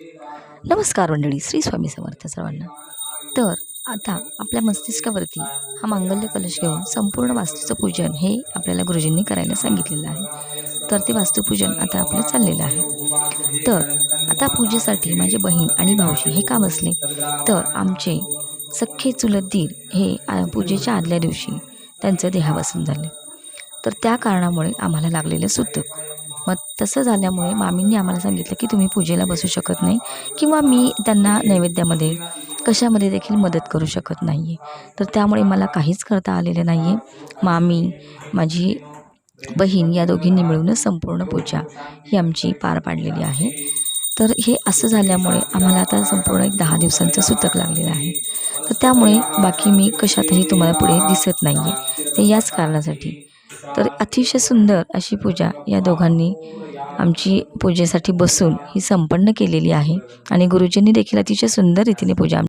नमस्कार मंडळी, श्री स्वामी समर्थ सर्वांना. तर आता आपल्या मस्तिष्कावरती हा मांगल्य कलश घेऊन संपूर्ण वास्तूचं पूजन हे आपल्याला गुरुजींनी करायला सांगितलेलं आहे. तर ते वास्तुपूजन आता आपलं चाललेलं आहे. तर आता पूजेसाठी माझी बहीण आणि भाऊजी हे का बसले, तर आमचे सख्खे चुलत दीर हे पूजेच्या आदल्या दिवशी त्यांचं देहावसन झाले. तर त्या कारणामुळे आम्हाला लागलेलं सुतक. मग तसं झाल्यामुळे मामींनी आम्हाला सांगितलं की तुम्ही पूजेला बसू शकत नाही किंवा मी त्यांना नैवेद्यामध्ये कशामध्ये देखील मदत करू शकत नाही आहे. तर त्यामुळे मला काहीच करता आलेलं नाही आहे. मामी, माझी बहीण या दोघींनी मिळूनच संपूर्ण पूजा ही आमची पार पाडलेली आहे. तर हे असं झाल्यामुळे आम्हाला आता संपूर्ण एक 10 दिवसांचं सुतक लागलेलं आहे. तर त्यामुळे बाकी मी कशातही तुम्हाला पुढे दिसत नाही आहे, ते याच कारणासाठी. तर अतिशय सुंदर अशी पूजा या दोघांनी आमची पूजेसाठी बसून ही संपन्न केलेली आहे आणि गुरुजींनी देखील अतिशय सुंदर रीतीने पूजा